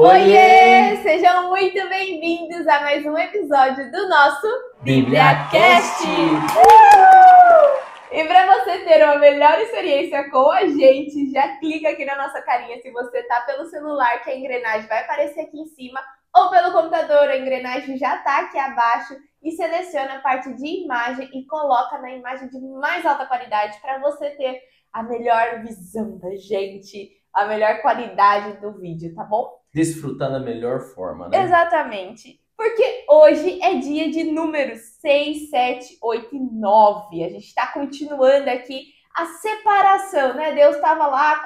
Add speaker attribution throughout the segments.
Speaker 1: Oiê! Sejam muito bem-vindos a mais um episódio do nosso
Speaker 2: BíbliaCast!
Speaker 1: E para você ter uma melhor experiência com a gente, já clica aqui na nossa carinha se você tá pelo celular, que a engrenagem vai aparecer aqui em cima, ou pelo computador, a engrenagem já tá aqui abaixo, e seleciona a parte de imagem e coloca na imagem de mais alta qualidade para você ter a melhor visão da gente, a melhor qualidade do vídeo, tá bom?
Speaker 2: Desfrutar da melhor forma, né?
Speaker 1: Exatamente. Porque hoje é dia de números 6, 7, 8 e 9. A gente está continuando aqui a separação, né? Deus estava lá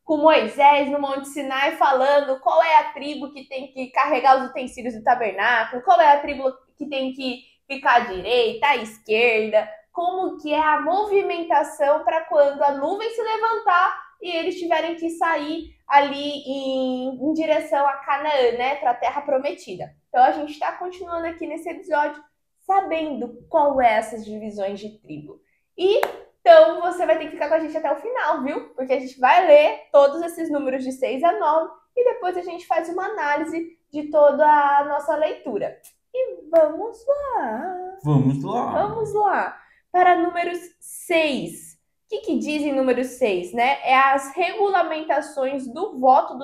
Speaker 1: com Moisés no Monte Sinai falando qual é a tribo que tem que carregar os utensílios do tabernáculo, qual é a tribo que tem que ficar à direita, à esquerda, como que é a movimentação para quando a nuvem se levantar e eles tiverem que sair ali em direção a Canaã, né, para a Terra Prometida. Então a gente está continuando aqui nesse episódio sabendo qual é essas divisões de tribo. E então você vai ter que ficar com a gente até o final, viu? Porque a gente vai ler todos esses números de 6 a 9 e depois a gente faz uma análise de toda a nossa leitura. E vamos lá!
Speaker 2: Vamos lá!
Speaker 1: Vamos lá! Para números 6. O que diz em número 6, né? É as regulamentações do voto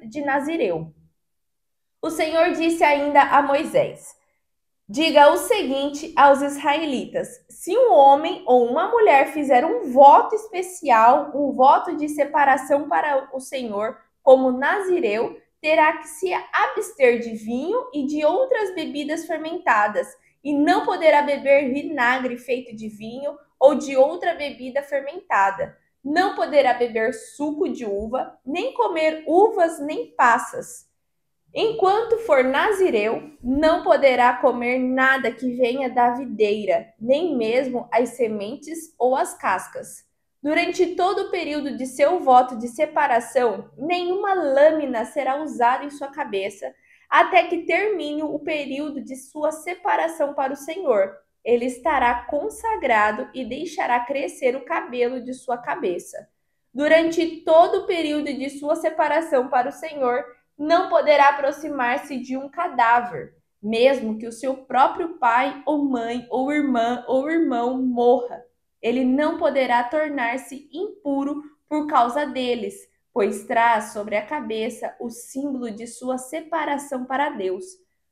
Speaker 1: de Nazireu. O Senhor disse ainda a Moisés: diga o seguinte aos israelitas: se um homem ou uma mulher fizer um voto especial, um voto de separação para o Senhor, como Nazireu, terá que se abster de vinho e de outras bebidas fermentadas, e não poderá beber vinagre feito de vinho ou de outra bebida fermentada. Não poderá beber suco de uva, nem comer uvas nem passas. Enquanto for nazireu, não poderá comer nada que venha da videira, nem mesmo as sementes ou as cascas. Durante todo o período de seu voto de separação, nenhuma lâmina será usada em sua cabeça, até que termine o período de sua separação para o Senhor. Ele estará consagrado e deixará crescer o cabelo de sua cabeça. Durante todo o período de sua separação para o Senhor, não poderá aproximar-se de um cadáver, mesmo que o seu próprio pai ou mãe ou irmã ou irmão morra. Ele não poderá tornar-se impuro por causa deles, pois traz sobre a cabeça o símbolo de sua separação para Deus.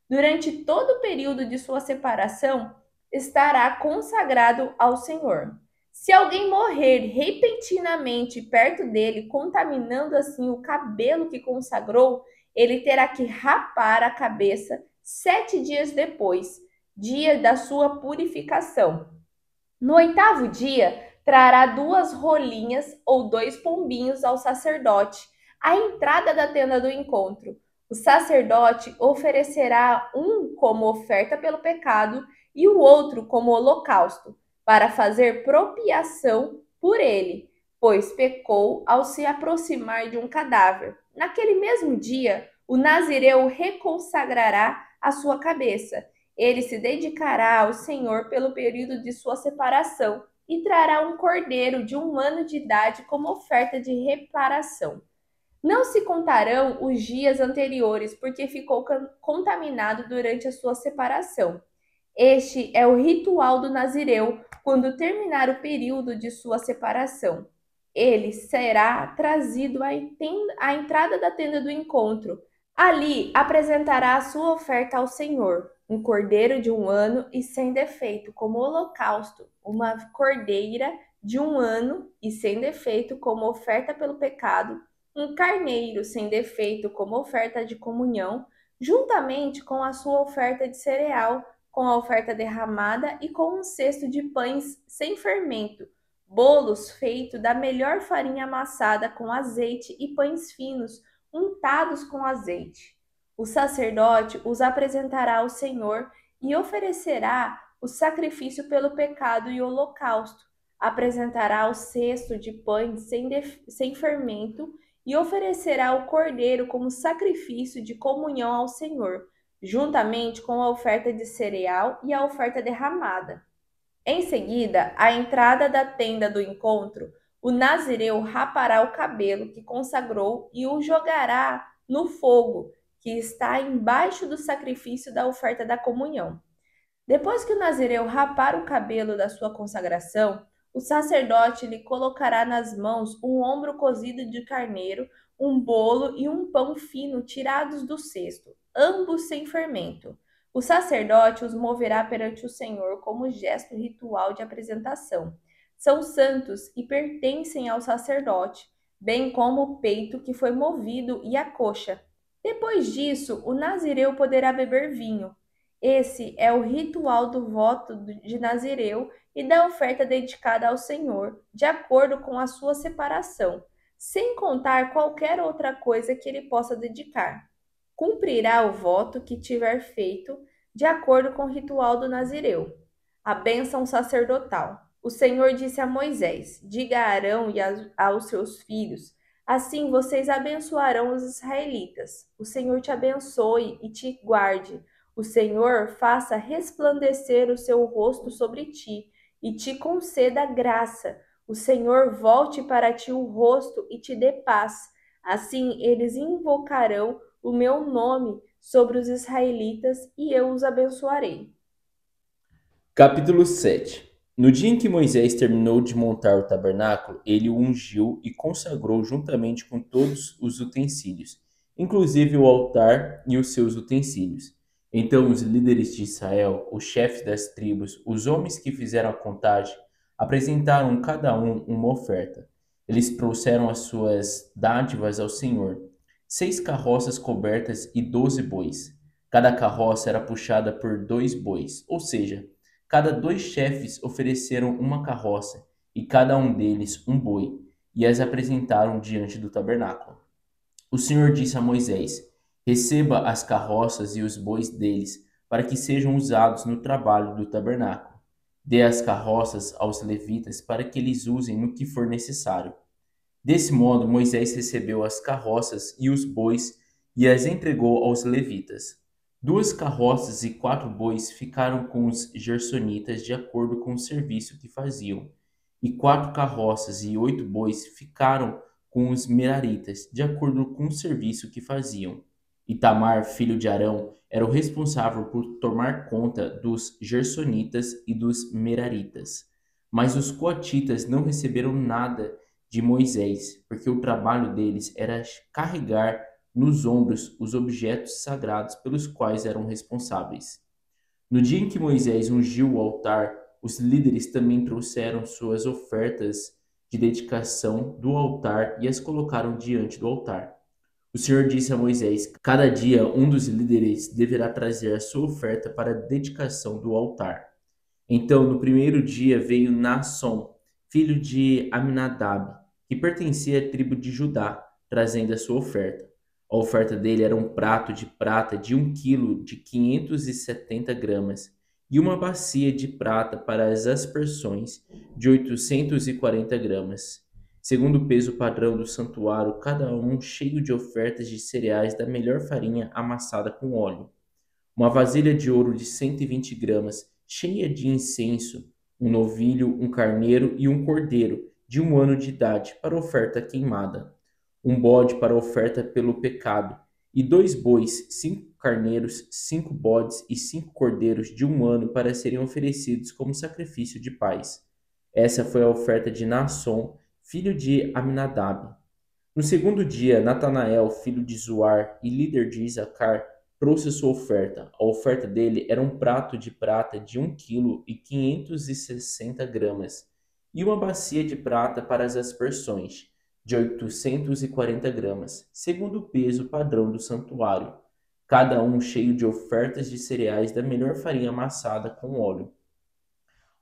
Speaker 1: Durante todo o período de sua separação, estará consagrado ao Senhor. Se alguém morrer repentinamente perto dele, contaminando assim o cabelo que consagrou, ele terá que rapar a cabeça 7 dias depois, dia da sua purificação. No 8º dia, trará 2 rolinhas ou 2 pombinhos ao sacerdote, à entrada da tenda do encontro. O sacerdote oferecerá um como oferta pelo pecado e o outro como holocausto, para fazer propiação por ele, pois pecou ao se aproximar de um cadáver. Naquele mesmo dia, o nazireu reconsagrará a sua cabeça. Ele se dedicará ao Senhor pelo período de sua separação e trará um cordeiro de 1 ano de idade como oferta de reparação. Não se contarão os dias anteriores, porque ficou contaminado durante a sua separação. Este é o ritual do nazireu quando terminar o período de sua separação. Ele será trazido à entrada da tenda do encontro. Ali apresentará a sua oferta ao Senhor, um cordeiro de 1 ano e sem defeito como holocausto, uma cordeira de 1 ano e sem defeito como oferta pelo pecado, um carneiro sem defeito como oferta de comunhão, juntamente com a sua oferta de cereal, com a oferta derramada e com um cesto de pães sem fermento, bolos feitos da melhor farinha amassada com azeite e pães finos, untados com azeite. O sacerdote os apresentará ao Senhor e oferecerá o sacrifício pelo pecado e o holocausto. Apresentará o cesto de pães sem fermento e oferecerá o cordeiro como sacrifício de comunhão ao Senhor, juntamente com a oferta de cereal e a oferta derramada. Em seguida, à entrada da tenda do encontro, o nazireu rapará o cabelo que consagrou e o jogará no fogo, que está embaixo do sacrifício da oferta da comunhão. Depois que o nazireu rapar o cabelo da sua consagração, o sacerdote lhe colocará nas mãos um ombro cozido de carneiro, um bolo e um pão fino tirados do cesto, ambos sem fermento. O sacerdote os moverá perante o Senhor como gesto ritual de apresentação. São santos e pertencem ao sacerdote, bem como o peito que foi movido e a coxa. Depois disso, o nazireu poderá beber vinho. Esse é o ritual do voto de Nazireu e da oferta dedicada ao Senhor, de acordo com a sua separação, sem contar qualquer outra coisa que ele possa dedicar. Cumprirá o voto que tiver feito, de acordo com o ritual do Nazireu. A bênção sacerdotal. O Senhor disse a Moisés: Diga a Arão e aos seus filhos: Assim vocês abençoarão os israelitas. O Senhor te abençoe e te guarde. O Senhor faça resplandecer o seu rosto sobre ti e te conceda graça. O Senhor volte para ti o rosto e te dê paz. Assim eles invocarão o meu nome sobre os israelitas e eu os abençoarei.
Speaker 2: Capítulo 7. No dia em que Moisés terminou de montar o tabernáculo, ele o ungiu e consagrou juntamente com todos os utensílios, inclusive o altar e os seus utensílios. Então os líderes de Israel, os chefes das tribos, os homens que fizeram a contagem, apresentaram cada um uma oferta. Eles trouxeram as suas dádivas ao Senhor: 6 carroças cobertas e 12 bois. Cada carroça era puxada por 2 bois, ou seja, cada 2 chefes ofereceram uma carroça, e cada um deles um boi, e as apresentaram diante do tabernáculo. O Senhor disse a Moisés: Receba as carroças e os bois deles, para que sejam usados no trabalho do tabernáculo. Dê as carroças aos levitas, para que eles usem no que for necessário. Desse modo, Moisés recebeu as carroças e os bois e as entregou aos levitas. 2 carroças e 4 bois ficaram com os gersonitas de acordo com o serviço que faziam, e 4 carroças e 8 bois ficaram com os meraritas de acordo com o serviço que faziam. Itamar, filho de Arão, era o responsável por tomar conta dos gersonitas e dos meraritas. Mas os coatitas não receberam nada de Moisés, porque o trabalho deles era carregar nos ombros os objetos sagrados pelos quais eram responsáveis. No dia em que Moisés ungiu o altar, os líderes também trouxeram suas ofertas de dedicação do altar e as colocaram diante do altar. O Senhor disse a Moisés: Cada dia um dos líderes deverá trazer a sua oferta para a dedicação do altar. Então, no primeiro dia veio Naasson, filho de Aminadab, que pertencia à tribo de Judá, trazendo a sua oferta. A oferta dele era um prato de prata de 1 quilo de 570 gramas e uma bacia de prata para as aspersões de 840 gramas, segundo o peso padrão do santuário, cada um cheio de ofertas de cereais da melhor farinha amassada com óleo. Uma vasilha de ouro de 120 gramas, cheia de incenso, um novilho, um carneiro e um cordeiro de 1 ano de idade para oferta queimada, um bode para oferta pelo pecado, e 2 bois, 5 carneiros, 5 bodes e 5 cordeiros de 1 ano para serem oferecidos como sacrifício de paz. Essa foi a oferta de Naasson, filho de Aminadab. No segundo dia, Natanael, filho de Zuar e líder de Isacar, trouxe sua oferta. A oferta dele era um prato de prata de 1 quilo e 560 gramas, e uma bacia de prata para as aspersões, de 840 gramas, segundo o peso padrão do santuário, cada um cheio de ofertas de cereais da melhor farinha amassada com óleo.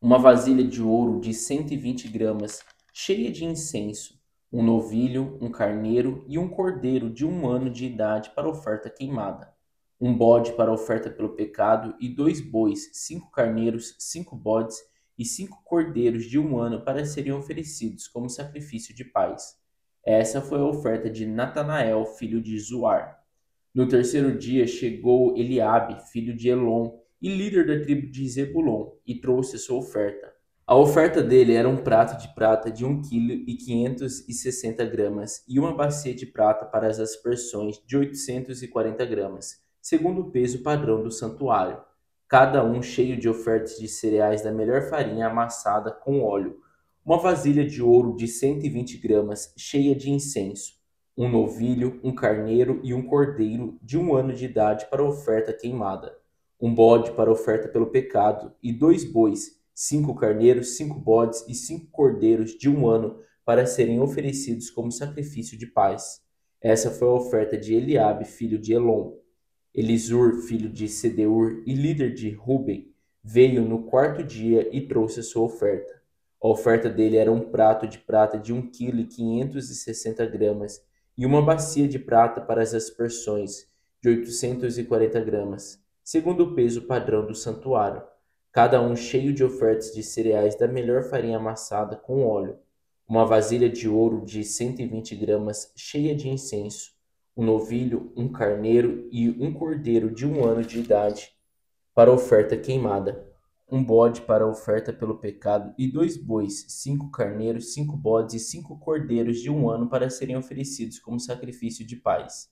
Speaker 2: Uma vasilha de ouro de 120 gramas, cheia de incenso, um novilho, um carneiro e um cordeiro de 1 ano de idade para oferta queimada, um bode para oferta pelo pecado e 2 bois, 5 carneiros, 5 bodes e 5 cordeiros de 1 ano para serem oferecidos como sacrifício de paz. Essa foi a oferta de Natanael, filho de Zuar. No terceiro dia chegou Eliabe, filho de Elon, e líder da tribo de Zebulon, e trouxe sua oferta. A oferta dele era um prato de prata de 1,560 kg e uma bacia de prata para as aspersões de 840 gramas, segundo o peso padrão do santuário, cada um cheio de ofertas de cereais da melhor farinha amassada com óleo, uma vasilha de ouro de 120 gramas cheia de incenso, um novilho, um carneiro e um cordeiro de 1 ano de idade para oferta queimada, um bode para oferta pelo pecado e 2 bois, 5 carneiros, 5 bodes e 5 cordeiros de 1 ano para serem oferecidos como sacrifício de paz. Essa foi a oferta de Eliabe, filho de Elon. Elisur, filho de Sedeur e líder de Ruben, veio no 4º dia e trouxe a sua oferta. A oferta dele era um prato de prata de 1,560 kg e uma bacia de prata para as aspersões de 840 gramas, segundo o peso padrão do santuário, cada um cheio de ofertas de cereais da melhor farinha amassada com óleo, uma vasilha de ouro de 120 gramas cheia de incenso, um novilho, um carneiro e um cordeiro de 1 ano de idade para oferta queimada, um bode para oferta pelo pecado e 2 bois, 5 carneiros, 5 bodes e 5 cordeiros de 1 ano para serem oferecidos como sacrifício de paz.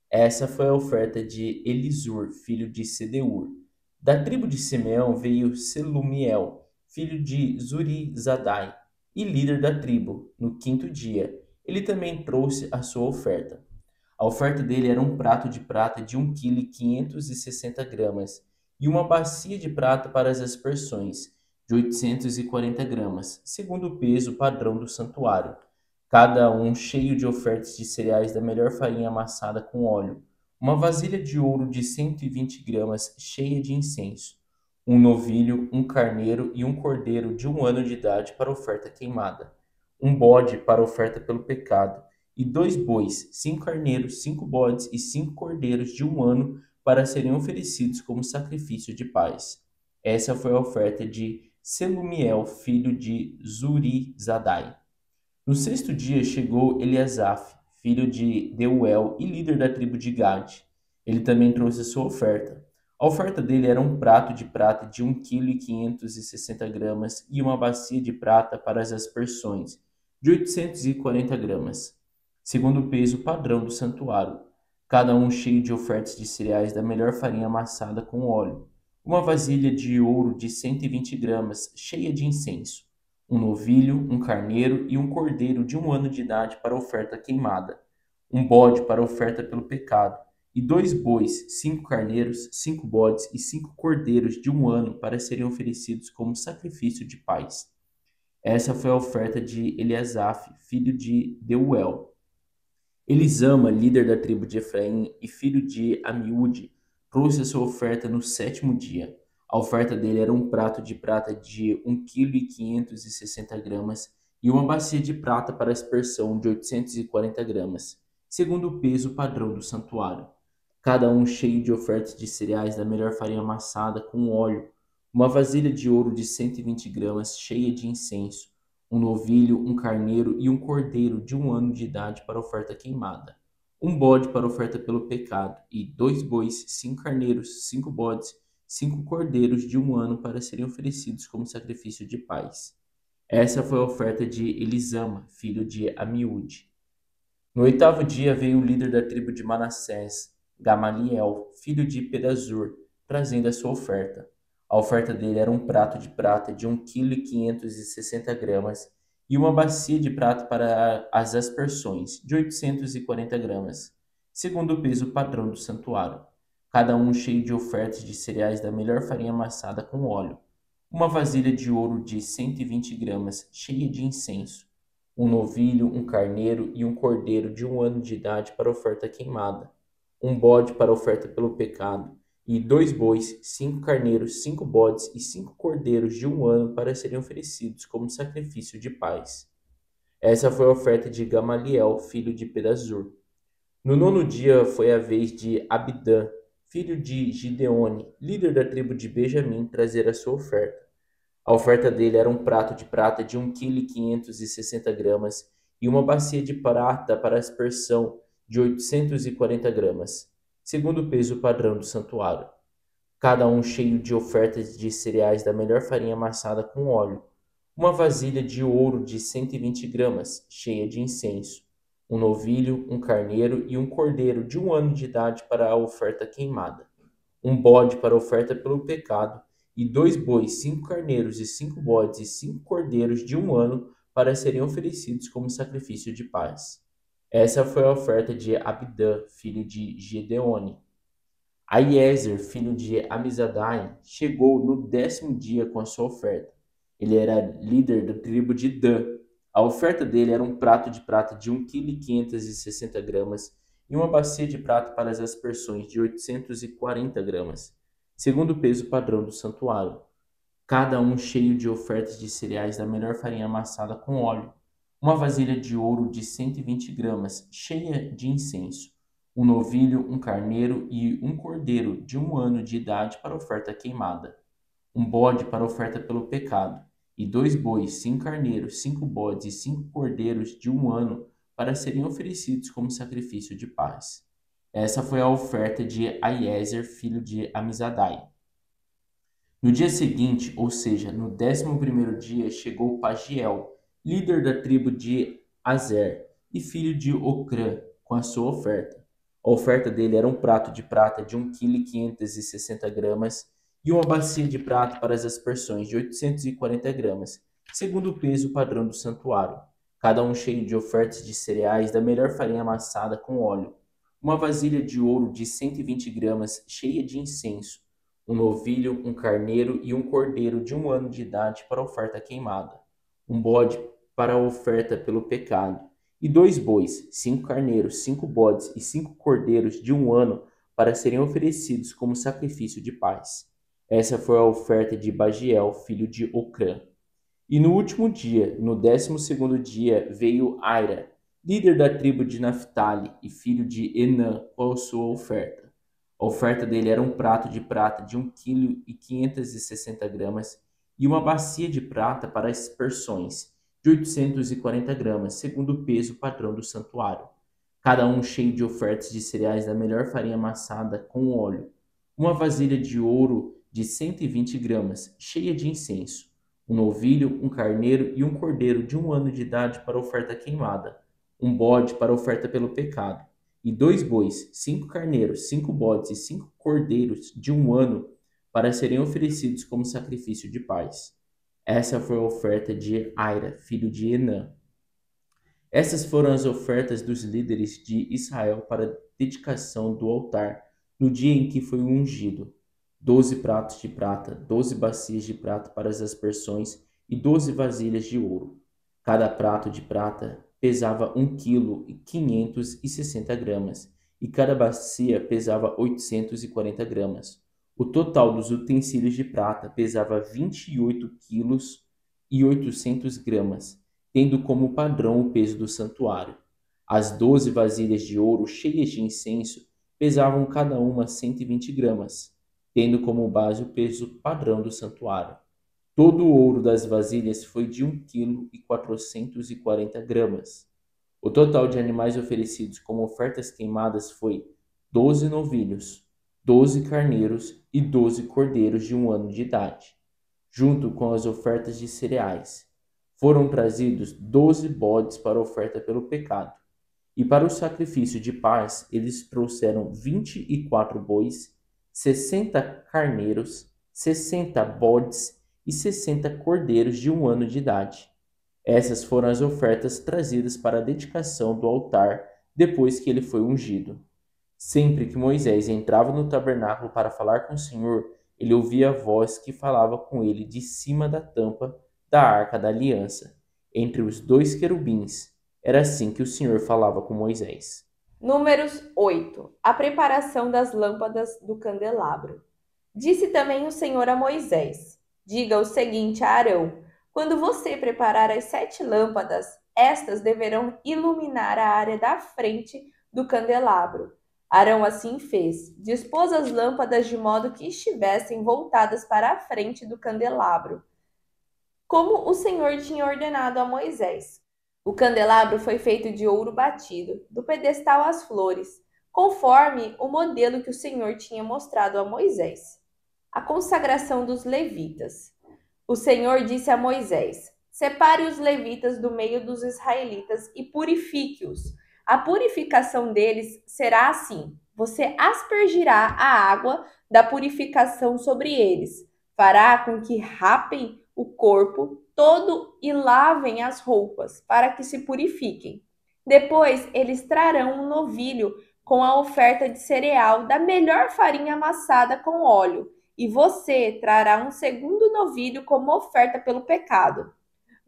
Speaker 2: Essa foi a oferta de Elisur, filho de Sedeur. Da tribo de Simeão veio Selumiel, filho de Zurizadai, e líder da tribo, no 5º dia. Ele também trouxe a sua oferta. A oferta dele era um prato de prata de 1,560 kg e uma bacia de prata para as aspersões, de 840 gramas, segundo o peso padrão do santuário, cada um cheio de ofertas de cereais da melhor farinha amassada com óleo, uma vasilha de ouro de 120 gramas cheia de incenso, um novilho, um carneiro e um cordeiro de 1 ano de idade para oferta queimada, um bode para oferta pelo pecado, e 2 bois, 5 carneiros, 5 bodes e 5 cordeiros de 1 ano para serem oferecidos como sacrifício de paz. Essa foi a oferta de Selumiel, filho de Zurizadai. No 6º dia chegou Eliasaf, filho de Deuel e líder da tribo de Gade. Ele também trouxe a sua oferta. A oferta dele era um prato de prata de 1,560 kg e uma bacia de prata para as aspersões, de 840 gramas, segundo o peso padrão do santuário, cada um cheio de ofertas de cereais da melhor farinha amassada com óleo, uma vasilha de ouro de 120 gramas cheia de incenso, um novilho, um carneiro e um cordeiro de 1 ano de idade para oferta queimada, um bode para oferta pelo pecado, e 2 bois, 5 carneiros, 5 bodes e 5 cordeiros de 1 ano para serem oferecidos como sacrifício de paz. Essa foi a oferta de Eliasaf, filho de Deuel. Elisama, líder da tribo de Efraim e filho de Amiúde, trouxe a sua oferta no 7º dia. A oferta dele era um prato de prata de 1,560 kg e uma bacia de prata para aspersão de 840 gramas, segundo o peso padrão do santuário, cada um cheio de ofertas de cereais da melhor farinha amassada com óleo, uma vasilha de ouro de 120 gramas cheia de incenso, um novilho, um carneiro e um cordeiro de 1 ano de idade para oferta queimada, um bode para oferta pelo pecado e 2 bois, 5 carneiros, 5 bodes, 5 cordeiros de 1 ano para serem oferecidos como sacrifício de paz. Essa foi a oferta de Elisama, filho de Amiúde. No 8º dia veio o líder da tribo de Manassés, Gamaliel, filho de Pedazur, trazendo a sua oferta. A oferta dele era um prato de prata de 1,560 kg e uma bacia de prata para as aspersões, de 840 gramas, segundo o peso padrão do santuário, cada um cheio de ofertas de cereais da melhor farinha amassada com óleo, uma vasilha de ouro de 120 gramas cheia de incenso, um novilho, um carneiro e um cordeiro de 1 ano de idade para oferta queimada, um bode para oferta pelo pecado, e 2 bois, 5 carneiros, 5 bodes e 5 cordeiros de 1 ano para serem oferecidos como sacrifício de paz. Essa foi a oferta de Gamaliel, filho de Pedazur. No 9º dia foi a vez de Abidã, filho de Gideone, líder da tribo de Benjamim, trazer a sua oferta. A oferta dele era um prato de prata de 1,560 kg e uma bacia de prata para aspersão de 840 gramas, segundo o peso padrão do santuário, cada um cheio de ofertas de cereais da melhor farinha amassada com óleo, uma vasilha de ouro de 120 gramas, cheia de incenso, um novilho, um carneiro e um cordeiro de 1 ano de idade para a oferta queimada, um bode para a oferta pelo pecado, e 2 bois, 5 carneiros e 5 bodes e 5 cordeiros de 1 ano para serem oferecidos como sacrifício de paz. Essa foi a oferta de Abidã, filho de Gedeone. Aiezer, filho de Amizadai, chegou no 10º dia com a sua oferta. Ele era líder da tribo de Dan. A oferta dele era um prato de prata de 1,560 kg e uma bacia de prata para as aspersões de 840 gramas, segundo o peso padrão do santuário. Cada um cheio de ofertas de cereais da melhor farinha amassada com óleo, uma vasilha de ouro de 120 gramas, cheia de incenso, um novilho, um carneiro e um cordeiro de 1 ano de idade para oferta queimada, um bode para oferta pelo pecado, e 2 bois, 5 carneiros, 5 bodes e 5 cordeiros de 1 ano para serem oferecidos como sacrifício de paz. Essa foi a oferta de Aiezer, filho de Amizadai. No dia seguinte, ou seja, no 11º dia, chegou Pagiel, líder da tribo de Azer e filho de Ocrã, com a sua oferta. A oferta dele era um prato de prata de 1,560 kg e uma bacia de prata para as aspersões de 840 gramas, segundo o peso padrão do santuário, cada um cheio de ofertas de cereais da melhor farinha amassada com óleo, uma vasilha de ouro de 120 gramas cheia de incenso, um novilho, um carneiro e um cordeiro de 1 ano de idade para a oferta queimada, um bode para a oferta pelo pecado, e 2 bois, 5 carneiros, 5 bodes e 5 cordeiros de 1 ano para serem oferecidos como sacrifício de paz. Essa foi a oferta de Bagiel, filho de Ocrã. E no último dia, no 12º dia, veio Aira, líder da tribo de Naphtali e filho de Enã, com a sua oferta. A oferta dele era um prato de prata de 1,560 kg e uma bacia de prata para aspersões de 840 gramas, segundo o peso padrão do santuário, cada um cheio de ofertas de cereais da melhor farinha amassada com óleo, uma vasilha de ouro de 120 gramas, cheia de incenso, um novilho, um carneiro e um cordeiro de 1 ano de idade para oferta queimada, um bode para oferta pelo pecado, e 2 bois, 5 carneiros, 5 bodes e 5 cordeiros de 1 ano para serem oferecidos como sacrifício de paz. Essa foi a oferta de Aira, filho de Enã. Essas foram as ofertas dos líderes de Israel para a dedicação do altar no dia em que foi ungido: 12 pratos de prata, 12 bacias de prata para as aspersões e 12 vasilhas de ouro. Cada prato de prata pesava 1,560 kg e cada bacia pesava 840 gramas. O total dos utensílios de prata pesava 28,8 kg, tendo como padrão o peso do santuário. As 12 vasilhas de ouro cheias de incenso pesavam cada uma 120 gramas, tendo como base o peso padrão do santuário. Todo o ouro das vasilhas foi de 1,440 kg. O total de animais oferecidos como ofertas queimadas foi 12 novilhos, 12 carneiros e 12 cordeiros de 1 ano de idade, junto com as ofertas de cereais. Foram trazidos 12 bodes para a oferta pelo pecado. E para o sacrifício de paz, eles trouxeram 24 bois, 60 carneiros, 60 bodes e 60 cordeiros de 1 ano de idade. Essas foram as ofertas trazidas para a dedicação do altar depois que ele foi ungido. Sempre que Moisés entrava no tabernáculo para falar com o Senhor, ele ouvia a voz que falava com ele de cima da tampa da arca da aliança, entre os 2 querubins. Era assim que o Senhor falava com Moisés.
Speaker 1: Números 8. A preparação das lâmpadas do candelabro. Disse também o Senhor a Moisés: diga o seguinte a Arão: quando você preparar as 7 lâmpadas, estas deverão iluminar a área da frente do candelabro. Arão assim fez, dispôs as lâmpadas de modo que estivessem voltadas para a frente do candelabro, como o Senhor tinha ordenado a Moisés. O candelabro foi feito de ouro batido, do pedestal às flores, conforme o modelo que o Senhor tinha mostrado a Moisés. A consagração dos levitas. O Senhor disse a Moisés: Separe os levitas do meio dos israelitas e purifique-os. A purificação deles será assim: você aspergirá a água da purificação sobre eles, fará com que rapem o corpo todo e lavem as roupas, para que se purifiquem. Depois eles trarão um novilho com a oferta de cereal da melhor farinha amassada com óleo, e você trará um segundo novilho como oferta pelo pecado.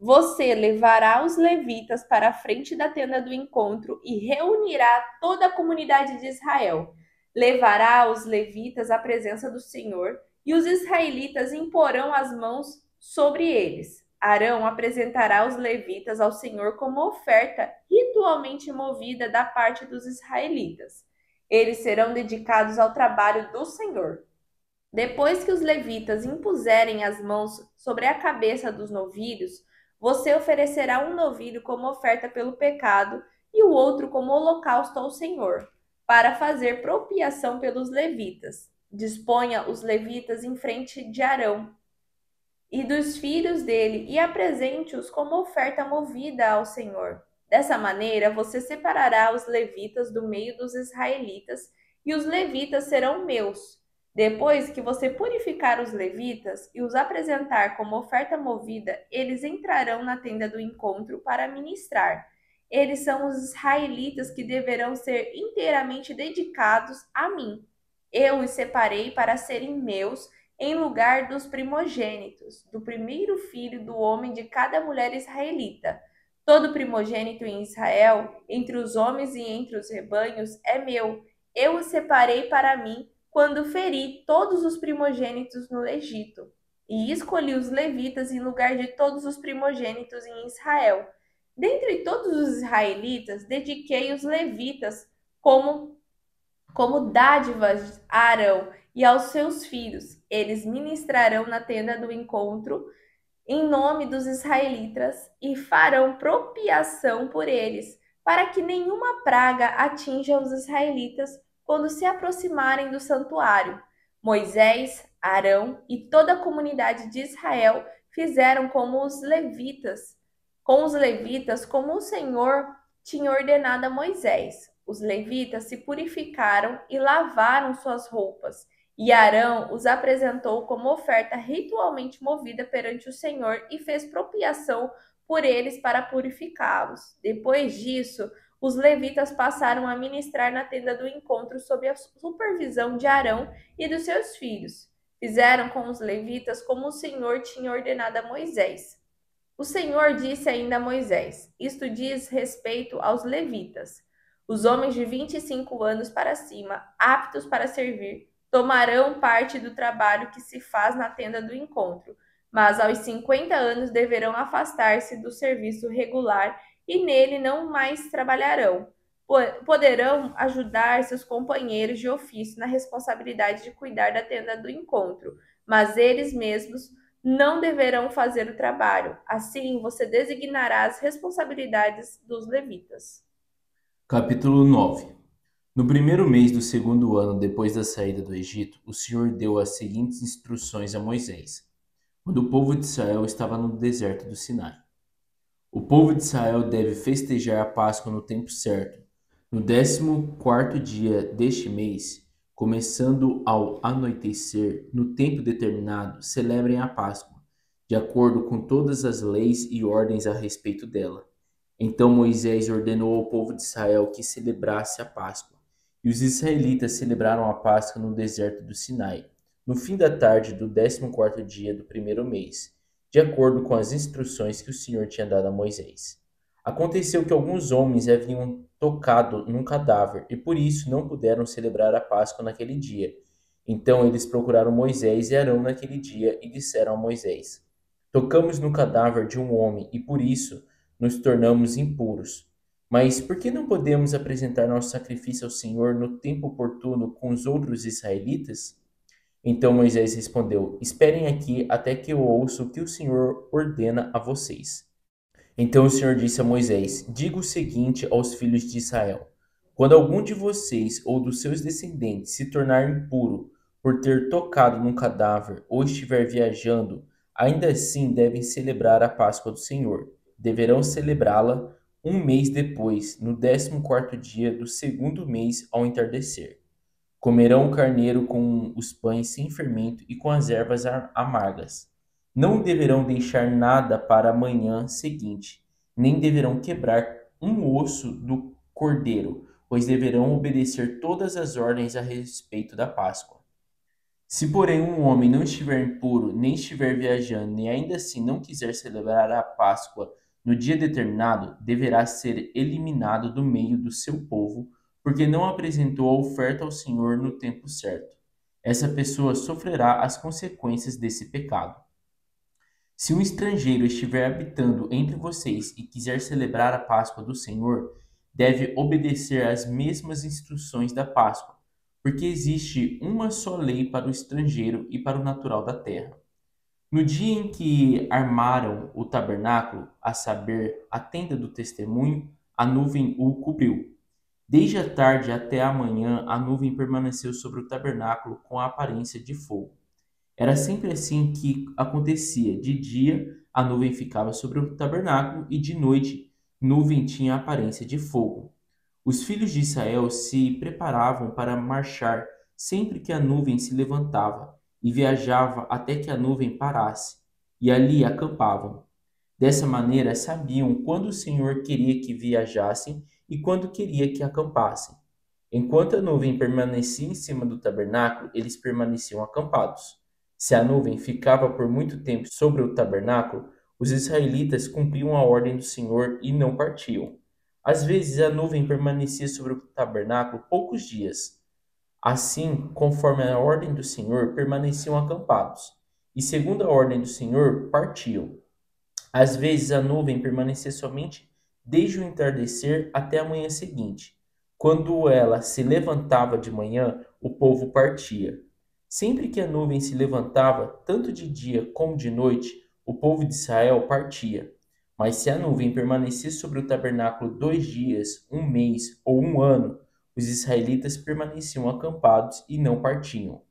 Speaker 1: Você levará os levitas para a frente da tenda do encontro e reunirá toda a comunidade de Israel. Levará os levitas à presença do Senhor e os israelitas imporão as mãos sobre eles. Arão apresentará os levitas ao Senhor como oferta ritualmente movida da parte dos israelitas. Eles serão dedicados ao trabalho do Senhor. Depois que os levitas impuserem as mãos sobre a cabeça dos novilhos, você oferecerá um novilho como oferta pelo pecado e o outro como holocausto ao Senhor, para fazer propiação pelos levitas. Disponha os levitas em frente de Arão e dos filhos dele e apresente-os como oferta movida ao Senhor. Dessa maneira, você separará os levitas do meio dos israelitas e os levitas serão meus. Depois que você purificar os levitas e os apresentar como oferta movida, eles entrarão na tenda do encontro para ministrar. Eles são os israelitas que deverão ser inteiramente dedicados a mim. Eu os separei para serem meus em lugar dos primogênitos, do primeiro filho do homem de cada mulher israelita. Todo primogênito em Israel, entre os homens e entre os rebanhos, é meu. Eu o separei para mim quando feri todos os primogênitos no Egito, e escolhi os levitas em lugar de todos os primogênitos em Israel. Dentre todos os israelitas, dediquei os levitas como dádivas a Arão e aos seus filhos. Eles ministrarão na tenda do encontro em nome dos israelitas e farão propiação por eles, para que nenhuma praga atinja os israelitas quando se aproximarem do santuário. Moisés, Arão e toda a comunidade de Israel fizeram com os levitas, como o Senhor tinha ordenado a Moisés. Os levitas se purificaram e lavaram suas roupas, e Arão os apresentou como oferta ritualmente movida perante o Senhor e fez propiação por eles para purificá-los. Depois disso, os levitas passaram a ministrar na tenda do encontro sob a supervisão de Arão e dos seus filhos. Fizeram com os levitas como o Senhor tinha ordenado a Moisés. O Senhor disse ainda a Moisés: isto diz respeito aos levitas. Os homens de 25 anos para cima, aptos para servir, tomarão parte do trabalho que se faz na tenda do encontro, mas aos 50 anos deverão afastar-se do serviço regular e nele não mais trabalharão. Poderão ajudar seus companheiros de ofício na responsabilidade de cuidar da tenda do encontro, mas eles mesmos não deverão fazer o trabalho. Assim, você designará as responsabilidades dos levitas.
Speaker 2: Capítulo 9. No primeiro mês do segundo ano depois da saída do Egito, o Senhor deu as seguintes instruções a Moisés, quando o povo de Israel estava no deserto do Sinai. O povo de Israel deve festejar a Páscoa no tempo certo, no 14º dia deste mês, começando ao anoitecer, no tempo determinado, celebrem a Páscoa, de acordo com todas as leis e ordens a respeito dela. Então Moisés ordenou ao povo de Israel que celebrasse a Páscoa. E os israelitas celebraram a Páscoa no deserto do Sinai, no fim da tarde do 14º dia do primeiro mês, de acordo com as instruções que o Senhor tinha dado a Moisés. Aconteceu que alguns homens haviam tocado num cadáver e por isso não puderam celebrar a Páscoa naquele dia. Então eles procuraram Moisés e Arão naquele dia e disseram a Moisés: tocamos no cadáver de um homem e por isso nos tornamos impuros. Mas por que não podemos apresentar nosso sacrifício ao Senhor no tempo oportuno com os outros israelitas? Então Moisés respondeu: esperem aqui até que eu ouça o que o Senhor ordena a vocês. Então o Senhor disse a Moisés: diga o seguinte aos filhos de Israel: quando algum de vocês ou dos seus descendentes se tornar impuro por ter tocado num cadáver ou estiver viajando Ainda assim, devem celebrar a Páscoa do Senhor. Deverão celebrá-la um mês depois, no 14º dia do segundo mês ao entardecer. Comerão o carneiro com os pães sem fermento e com as ervas amargas. Não deverão deixar nada para a manhã seguinte, nem deverão quebrar um osso do cordeiro, pois deverão obedecer todas as ordens a respeito da Páscoa. Se, porém, um homem não estiver impuro, nem estiver viajando, e ainda assim não quiser celebrar a Páscoa no dia determinado, deverá ser eliminado do meio do seu povo, porque não apresentou a oferta ao Senhor no tempo certo. Essa pessoa sofrerá as consequências desse pecado. Se um estrangeiro estiver habitando entre vocês e quiser celebrar a Páscoa do Senhor, deve obedecer às mesmas instruções da Páscoa, porque existe uma só lei para o estrangeiro e para o natural da terra. No dia em que armaram o tabernáculo, a saber, a tenda do testemunho, a nuvem o cobriu. Desde a tarde até a manhã, a nuvem permaneceu sobre o tabernáculo com a aparência de fogo. Era sempre assim que acontecia. De dia, a nuvem ficava sobre o tabernáculo e de noite, nuvem tinha a aparência de fogo. Os filhos de Israel se preparavam para marchar sempre que a nuvem se levantava e viajava até que a nuvem parasse, e ali acampavam. Dessa maneira, sabiam quando o Senhor queria que viajassem e quando queria que acampassem. Enquanto a nuvem permanecia em cima do tabernáculo, eles permaneciam acampados. Se a nuvem ficava por muito tempo sobre o tabernáculo, os israelitas cumpriam a ordem do Senhor e não partiam. Às vezes a nuvem permanecia sobre o tabernáculo poucos dias. Assim, conforme a ordem do Senhor, permaneciam acampados, e segundo a ordem do Senhor, partiam. Às vezes a nuvem permanecia somente desde o entardecer até a manhã seguinte. Quando ela se levantava de manhã, o povo partia. Sempre que a nuvem se levantava, tanto de dia como de noite, o povo de Israel partia. Mas se a nuvem permanecia sobre o tabernáculo 2 dias, um mês ou um ano, os israelitas permaneciam acampados e não partiam.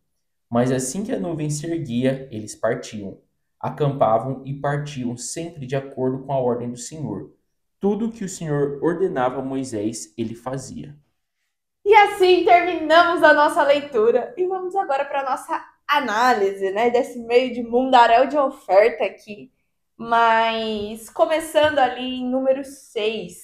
Speaker 2: Mas assim que a nuvem se erguia, eles partiam. Acampavam e partiam sempre de acordo com a ordem do Senhor. Tudo que o Senhor ordenava a Moisés, ele fazia.
Speaker 1: E assim terminamos a nossa leitura e vamos agora para a nossa análise, né, desse meio de mundaréu de oferta aqui. Mas começando ali em número 6,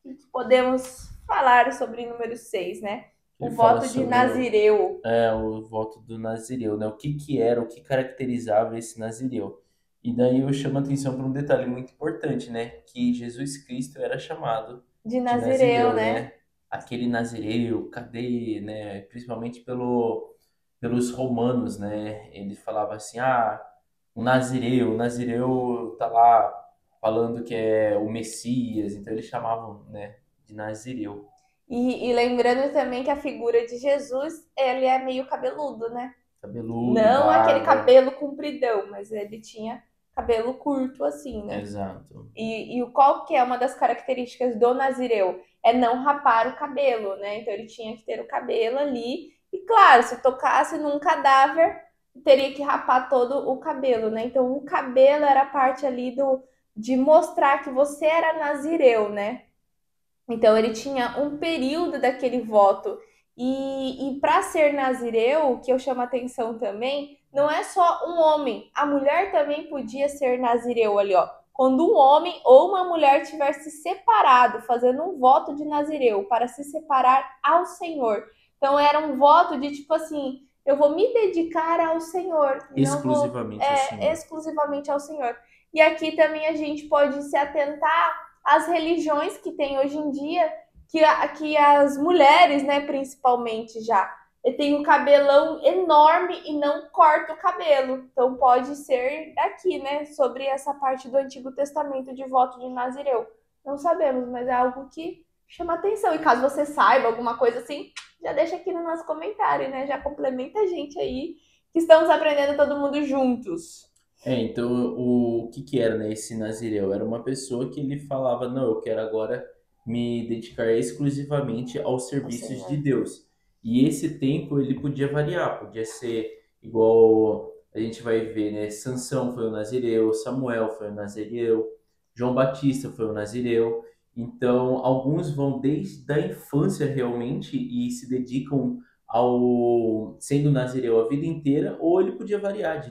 Speaker 1: o que podemos falar sobre número 6, né? O
Speaker 2: Ele fala
Speaker 1: voto de
Speaker 2: sobre
Speaker 1: Nazireu.
Speaker 2: o voto do Nazireu, né? O que que era, o que caracterizava esse Nazireu. E daí eu chamo a atenção para um detalhe muito importante, né? Que Jesus Cristo era chamado
Speaker 1: De
Speaker 2: de
Speaker 1: Nazireu,
Speaker 2: Nazireu,
Speaker 1: né?
Speaker 2: né? Aquele Nazireu, cadê, né? Principalmente pelos romanos, né? Ele falava assim, o Nazireu tá lá falando que é o Messias, então eles chamavam, né, de Nazireu.
Speaker 1: E lembrando também que a figura de Jesus, ele é meio cabeludo, né?
Speaker 2: Cabeludo,
Speaker 1: Não aquele
Speaker 2: barba,
Speaker 1: cabelo compridão, mas ele tinha cabelo curto assim, né?
Speaker 2: exato.
Speaker 1: E qual que é uma das características do Nazireu? É não rapar o cabelo, né? Então ele tinha que ter o cabelo ali. E claro, se tocasse num cadáver, teria que rapar todo o cabelo, né? Então o cabelo era a parte ali de mostrar que você era Nazireu, né? Então ele tinha um período daquele voto. E para ser nazireu, o que eu chamo a atenção também, não é só um homem, a mulher também podia ser nazireu ali, ó. Quando um homem ou uma mulher tiver se separado, fazendo um voto de nazireu para se separar ao Senhor. Então era um voto de tipo assim, eu vou me dedicar ao Senhor, não vou
Speaker 2: Exclusivamente ao Senhor.
Speaker 1: exclusivamente ao Senhor. E aqui também a gente pode se atentar as religiões que tem hoje em dia, que as mulheres, né, principalmente já, tem um cabelão enorme e não corta o cabelo. Então pode ser daqui, né, sobre essa parte do Antigo Testamento de voto de Nazireu. Não sabemos, mas é algo que chama atenção. E caso você saiba alguma coisa assim, já deixa aqui no nosso comentário, né? Já complementa a gente aí, que estamos aprendendo todo mundo juntos.
Speaker 2: Então o que que era, né, esse Nazireu? Era uma pessoa que ele falava, não, eu quero agora me dedicar exclusivamente aos
Speaker 1: Ao
Speaker 2: serviços de
Speaker 1: Senhor.
Speaker 2: Deus. E esse tempo ele podia variar, podia ser igual a gente vai ver, né, Sansão foi o nazireu, Samuel foi o nazireu, João Batista foi o nazireu. Então, alguns vão desde a infância realmente e se dedicam ao sendo nazireu a vida inteira, ou ele podia variar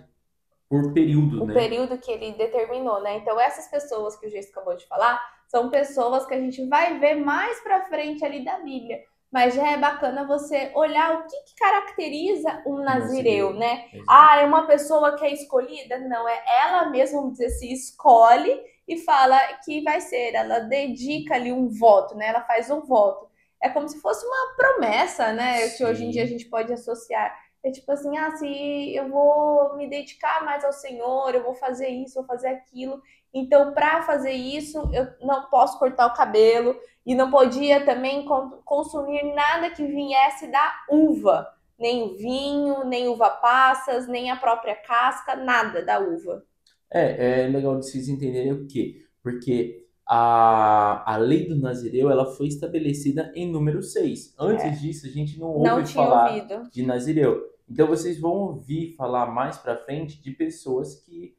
Speaker 2: por período,
Speaker 1: O
Speaker 2: né?
Speaker 1: período que ele determinou, né? Então, essas pessoas que o Geis acabou de falar são pessoas que a gente vai ver mais para frente ali da Bíblia. Mas já é bacana você olhar o que caracteriza um
Speaker 2: Um
Speaker 1: nazireu,
Speaker 2: nazireu,
Speaker 1: né?
Speaker 2: exato.
Speaker 1: Ah, é uma pessoa que é escolhida? Não, é ela mesma, vamos dizer assim, escolhe e fala que vai ser. Ela dedica ali um voto, né? Ela faz um voto. É como se fosse uma promessa, né? Que hoje em dia a
Speaker 2: Sim.
Speaker 1: gente pode associar. É tipo assim, ah, se eu vou me dedicar mais ao Senhor, eu vou fazer isso, vou fazer aquilo. Então, para fazer isso, eu não posso cortar o cabelo e não podia também consumir nada que viesse da uva, nem o vinho, nem uva passas, nem a própria casca, nada da uva.
Speaker 2: É legal de vocês entenderem o quê? Porque a lei do Nazireu ela foi estabelecida em número 6. Antes
Speaker 1: É,
Speaker 2: disso, a gente não
Speaker 1: não
Speaker 2: ouve
Speaker 1: tinha
Speaker 2: falar
Speaker 1: ouvido.
Speaker 2: de Nazireu. Então, vocês vão ouvir falar mais pra frente de pessoas que,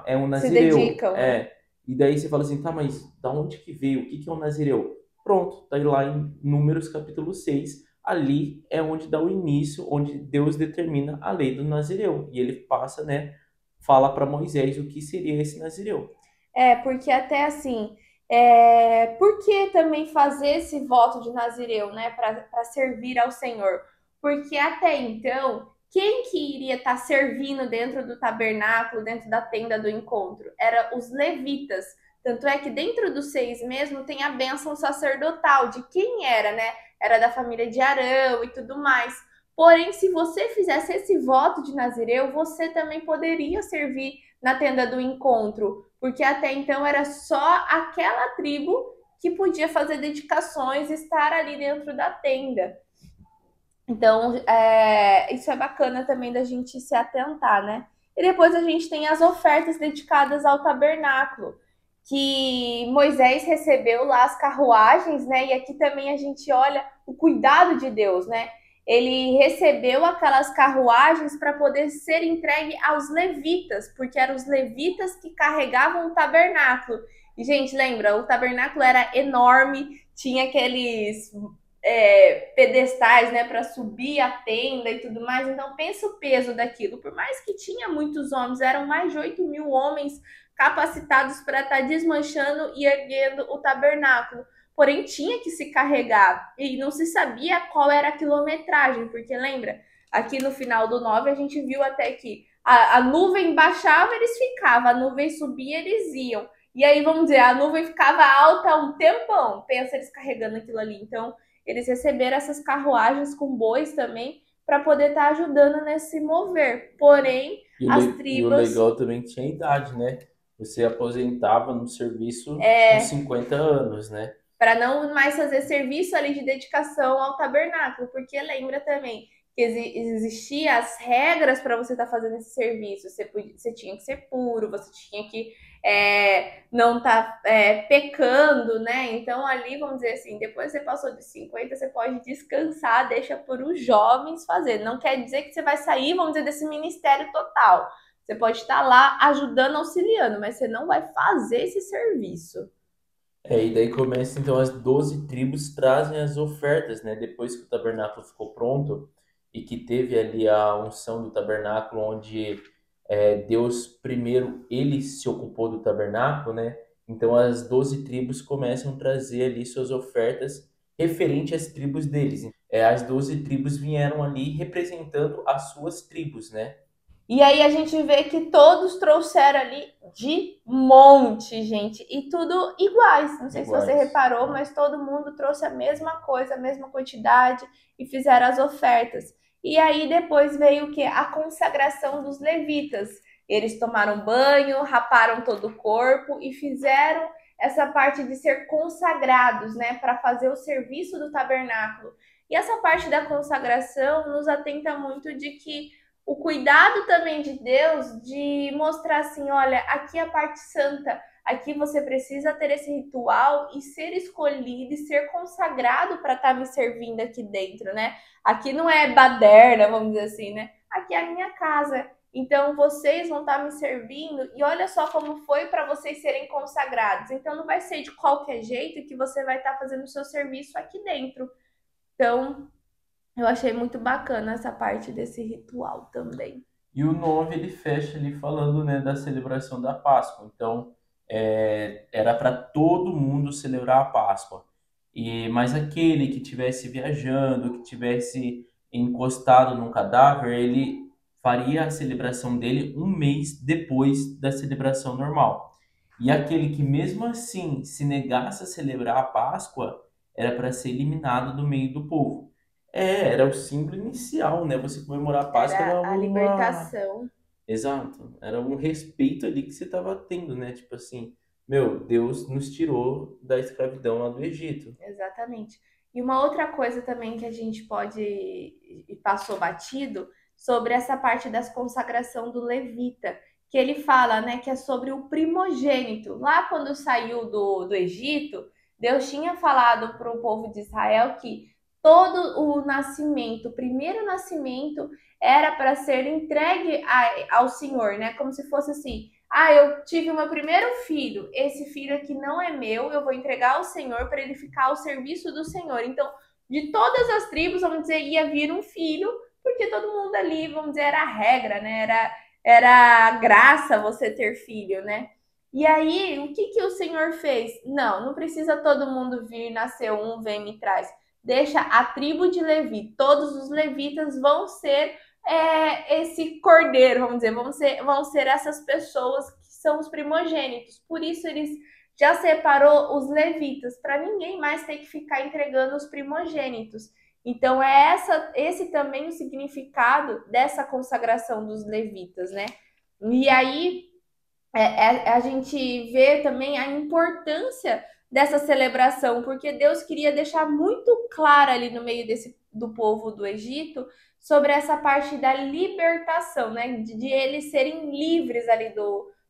Speaker 2: é um
Speaker 1: Se
Speaker 2: Nazireu.
Speaker 1: dedicam, né?
Speaker 2: E daí você fala assim, tá, mas da onde que veio? O que que é um Nazireu? Pronto, tá aí lá em Números capítulo 6. Ali é onde dá o início, onde Deus determina a lei do Nazireu. E ele passa, né? Fala para Moisés o que seria esse nazireu.
Speaker 1: É, porque até assim, por que também fazer esse voto de Nazireu, né, para servir ao Senhor? Porque até então, quem que iria estar servindo dentro do tabernáculo, dentro da tenda do encontro? Era os levitas. Tanto é que dentro dos 6 mesmo tem a bênção sacerdotal de quem era, né? Era da família de Arão e tudo mais. Porém, se você fizesse esse voto de Nazireu, você também poderia servir na tenda do encontro, porque até então era só aquela tribo que podia fazer dedicações e estar ali dentro da tenda. Então, isso é bacana também da gente se atentar, né? E depois a gente tem as ofertas dedicadas ao tabernáculo, que Moisés recebeu lá as carruagens, né? E aqui também a gente olha o cuidado de Deus, né? Ele recebeu aquelas carruagens para poder ser entregue aos levitas, porque eram os levitas que carregavam o tabernáculo. E, gente, lembra, o tabernáculo era enorme, tinha aqueles pedestais, né, para subir a tenda e tudo mais. Então, pensa o peso daquilo. Por mais que tinha muitos homens, eram mais de 8 mil homens capacitados para estar desmanchando e erguendo o tabernáculo. Porém, tinha que se carregar e não se sabia qual era a quilometragem, porque lembra, aqui no final do 9 a gente viu até que a nuvem baixava, eles ficavam, a nuvem subia, eles iam. E aí, vamos dizer, a nuvem ficava alta um tempão. Pensa eles carregando aquilo ali. Então, eles receberam essas carruagens com bois também para poder estar ajudando nesse mover. Porém, as
Speaker 2: E o
Speaker 1: tribos,
Speaker 2: legal também que tinha idade, né? Você aposentava no serviço com 50 anos, né?
Speaker 1: para não mais fazer serviço ali de dedicação ao tabernáculo, porque lembra também que existiam as regras para você estar fazendo esse serviço. Você tinha que ser puro, você tinha que não estar pecando, né? Então ali, vamos dizer assim, depois você passou de 50, você pode descansar, deixa por os jovens fazer. Não quer dizer que você vai sair, vamos dizer, desse ministério total. Você pode estar lá ajudando, auxiliando, mas você não vai fazer esse serviço.
Speaker 2: E daí começa então as 12 tribos trazem as ofertas, né? Depois que o tabernáculo ficou pronto e que teve ali a unção do tabernáculo, onde Deus primeiro ele se ocupou do tabernáculo, né? Então as 12 tribos começam a trazer ali suas ofertas referente às tribos deles. As 12 tribos vieram ali representando as suas tribos, né?
Speaker 1: E aí a gente vê que todos trouxeram ali de monte, gente, e tudo iguais. Não sei se você
Speaker 2: Iguais.
Speaker 1: reparou, mas todo mundo trouxe a mesma coisa, a mesma quantidade e fizeram as ofertas. E aí depois veio o que? A consagração dos levitas. Eles tomaram banho, raparam todo o corpo e fizeram essa parte de ser consagrados, né, para fazer o serviço do tabernáculo. E essa parte da consagração nos atenta muito de que o cuidado também de Deus de mostrar assim, olha, aqui é a parte santa, aqui você precisa ter esse ritual e ser escolhido e ser consagrado para estar me servindo aqui dentro, né? Aqui não é baderna, vamos dizer assim, né? Aqui é a minha casa. Então vocês vão estar me servindo e olha só como foi para vocês serem consagrados. Então não vai ser de qualquer jeito que você vai estar fazendo o seu serviço aqui dentro. Então eu achei muito bacana essa parte desse ritual também.
Speaker 2: E o 9 ele fecha ali falando, né, da celebração da Páscoa. Então, era para todo mundo celebrar a Páscoa. Mas aquele que tivesse viajando, que tivesse encostado num cadáver, ele faria a celebração dele um mês depois da celebração normal. E aquele que mesmo assim se negasse a celebrar a Páscoa era para ser eliminado do meio do povo. Era o símbolo inicial, né? Você comemorar a Páscoa era
Speaker 1: Era a
Speaker 2: uma.
Speaker 1: libertação.
Speaker 2: Exato. Era um respeito ali que você estava tendo, né? Tipo assim, meu, Deus nos tirou da escravidão lá do Egito.
Speaker 1: Exatamente. E uma outra coisa também que a gente pode e passou batido sobre essa parte das consagração do levita, que ele fala, né, que é sobre o primogênito. Lá quando saiu do Egito, Deus tinha falado para o povo de Israel que todo o nascimento, o primeiro nascimento, era para ser entregue ao Senhor, né? Como se fosse assim, ah, eu tive o meu primeiro filho. Esse filho aqui não é meu, eu vou entregar ao Senhor para ele ficar ao serviço do Senhor. Então, de todas as tribos, vamos dizer, ia vir um filho, porque todo mundo ali, vamos dizer, era a regra, né? Era graça você ter filho, né? E aí, o que o Senhor fez? Não, não precisa todo mundo vir, nascer um, vem me traz. Deixa a tribo de Levi, todos os levitas vão ser esse cordeiro, vamos dizer, vão ser essas pessoas que são os primogênitos. Por isso eles já separou os levitas, para ninguém mais ter que ficar entregando os primogênitos. Então esse também o significado dessa consagração dos levitas, né? E aí a gente vê também a importância dessa celebração, porque Deus queria deixar muito claro ali no meio do povo do Egito sobre essa parte da libertação, né? De eles serem livres ali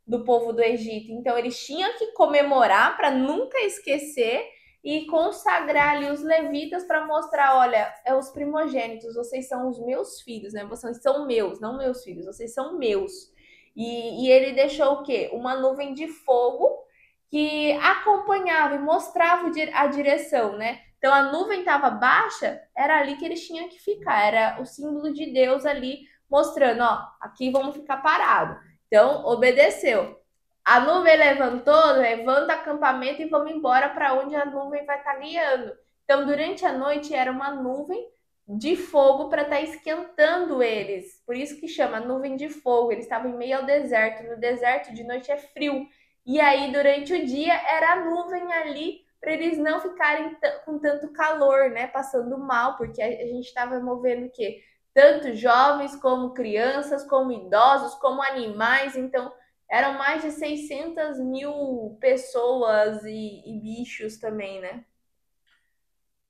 Speaker 1: do povo do Egito. Então eles tinham que comemorar para nunca esquecer e consagrar ali os levitas para mostrar, olha, é os primogênitos, vocês são os meus filhos, né? Vocês são meus, não meus filhos, vocês são meus. E ele deixou o quê? Uma nuvem de fogo que acompanhava e mostrava a direção, né? Então a nuvem estava baixa, era ali que eles tinham que ficar, era o símbolo de Deus ali mostrando, ó, aqui vamos ficar parados. Então obedeceu. A nuvem levantou, levanta acampamento e vamos embora para onde a nuvem vai estar guiando. Então durante a noite era uma nuvem de fogo para estar esquentando eles. Por isso que chama nuvem de fogo. Eles estavam em meio ao deserto. No deserto de noite é frio. E aí durante o dia era a nuvem ali para eles não ficarem com tanto calor, né? Passando mal, porque a gente estava movendo o quê? Tanto jovens como crianças, como idosos, como animais. Então eram mais de 600 mil pessoas e bichos também, né?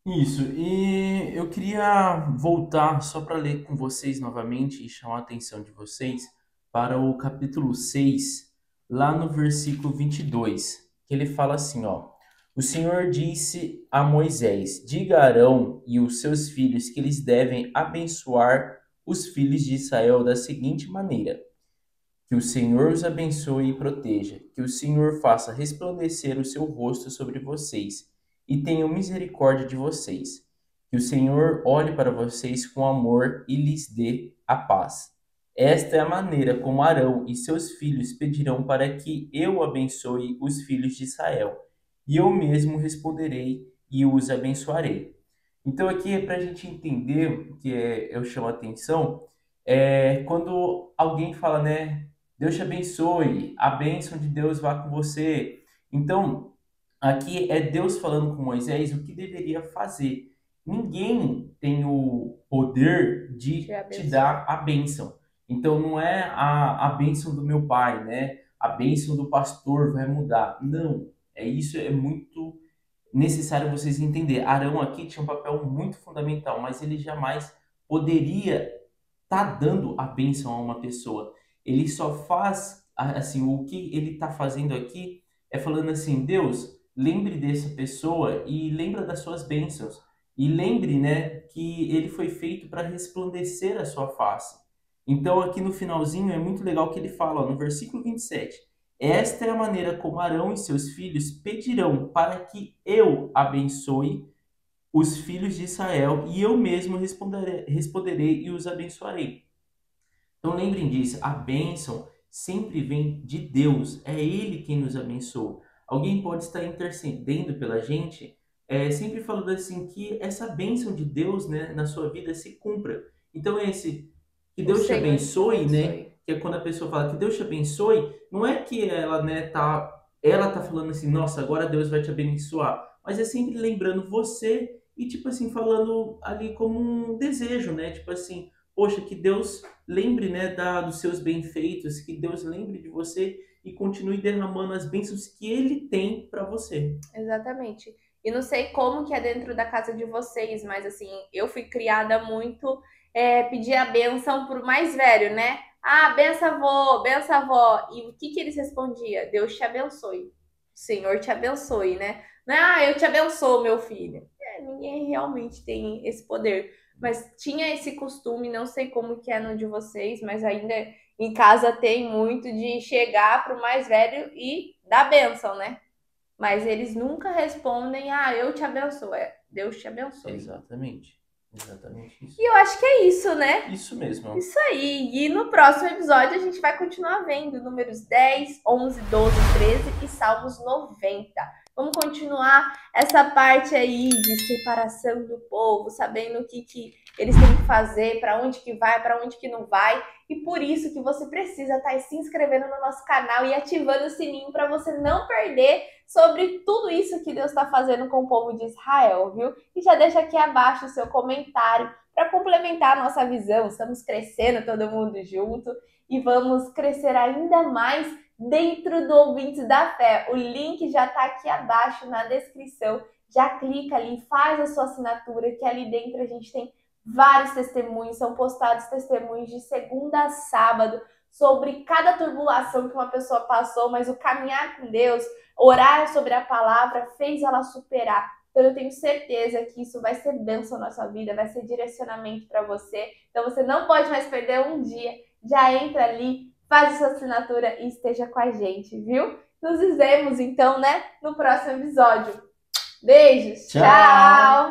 Speaker 2: Isso, e eu queria voltar só para ler com vocês novamente e chamar a atenção de vocês para o capítulo 6 lá no versículo 22 que ele fala assim, ó: O Senhor disse a Moisés: Diga a Arão e os seus filhos que eles devem abençoar os filhos de Israel da seguinte maneira: Que o Senhor os abençoe e proteja, que o Senhor faça resplandecer o seu rosto sobre vocês e tenha misericórdia de vocês. Que o Senhor olhe para vocês com amor e lhes dê a paz. Esta é a maneira como Arão e seus filhos pedirão para que eu abençoe os filhos de Israel. E eu mesmo responderei e os abençoarei. Então aqui é para a gente entender o que eu chamo a atenção, quando alguém fala, né? Deus te abençoe, a bênção de Deus vá com você. Então, aqui é Deus falando com Moisés o que deveria fazer. Ninguém tem o poder de
Speaker 1: Te
Speaker 2: te
Speaker 1: abençoar.
Speaker 2: dar a bênção. Então, não é a bênção do meu pai, né? A bênção do pastor vai mudar. Não, isso é muito necessário vocês entender. Arão aqui tinha um papel muito fundamental, mas ele jamais poderia estar dando a bênção a uma pessoa. Ele só faz, assim, o que ele está fazendo aqui é falando assim: Deus, lembre dessa pessoa e lembra das suas bênçãos. E lembre, né, que ele foi feito para resplandecer a sua face. Então, aqui no finalzinho é muito legal que ele fala, ó, no versículo 27. Esta é a maneira como Arão e seus filhos pedirão para que eu abençoe os filhos de Israel e eu mesmo responderei e os abençoarei. Então lembrem disso, a bênção sempre vem de Deus, é Ele quem nos abençoa. Alguém pode estar intercedendo pela gente, sempre falando assim que essa bênção de Deus, né, na sua vida se cumpra. Então esse que
Speaker 1: O
Speaker 2: Deus te
Speaker 1: Senhor te
Speaker 2: abençoe, né,
Speaker 1: abençoe.
Speaker 2: que é quando a pessoa fala que Deus te abençoe, não é que ela, né, ela tá falando assim, nossa, agora Deus vai te abençoar, mas é sempre lembrando você e tipo assim falando ali como um desejo, né, tipo assim, poxa, que Deus lembre, né, dos seus bem-feitos, que Deus lembre de você e continue derramando as bênçãos que Ele tem para você.
Speaker 1: Exatamente. E não sei como que é dentro da casa de vocês, mas assim, eu fui criada muito pedir a benção pro mais velho, né? Ah, benção avó. E o que que eles respondiam? Deus te abençoe. O Senhor te abençoe, né? Não é, ah, eu te abençoo, meu filho. Ninguém realmente tem esse poder. Mas tinha esse costume, não sei como que é no de vocês, mas ainda em casa tem muito de chegar pro mais velho e dar benção, né? Mas eles nunca respondem, ah, eu te abençoo. É, Deus te abençoe.
Speaker 2: Exatamente. Exatamente isso.
Speaker 1: E eu acho que é isso, né?
Speaker 2: Isso mesmo.
Speaker 1: Isso aí. E no próximo episódio a gente vai continuar vendo números 10, 11, 12, 13 e Salmos 90. Vamos continuar essa parte aí de separação do povo, sabendo o que eles têm que fazer, para onde que vai, para onde que não vai. E por isso que você precisa estar se inscrevendo no nosso canal e ativando o sininho para você não perder sobre tudo isso que Deus está fazendo com o povo de Israel, viu? E já deixa aqui abaixo o seu comentário para complementar a nossa visão. Estamos crescendo todo mundo junto e vamos crescer ainda mais dentro do Ouvintes da Fé. O link já está aqui abaixo na descrição. Já clica ali, faz a sua assinatura, que ali dentro a gente tem vários testemunhos, são postados testemunhos de segunda a sábado sobre cada turbulação que uma pessoa passou, mas o caminhar com Deus, orar sobre a palavra, fez ela superar. Então eu tenho certeza que isso vai ser bênção na sua vida, vai ser direcionamento para você. Então você não pode mais perder um dia. Já entra ali, faz a sua assinatura e esteja com a gente, viu? Nos vemos então, né, no próximo episódio. Beijos, tchau!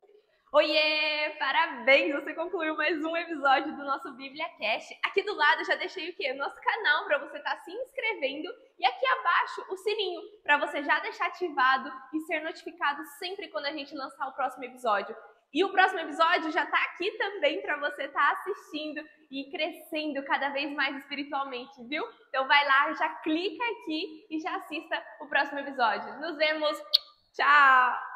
Speaker 1: Oiê! Parabéns! Você concluiu mais um episódio do nosso Bíblia Cast. Aqui do lado eu já deixei o quê? Nosso canal para você estar se inscrevendo e aqui abaixo o sininho para você já deixar ativado e ser notificado sempre quando a gente lançar o próximo episódio. E o próximo episódio já está aqui também para você estar assistindo e crescendo cada vez mais espiritualmente, viu? Então vai lá, já clica aqui e já assista o próximo episódio. Nos vemos! Tchau!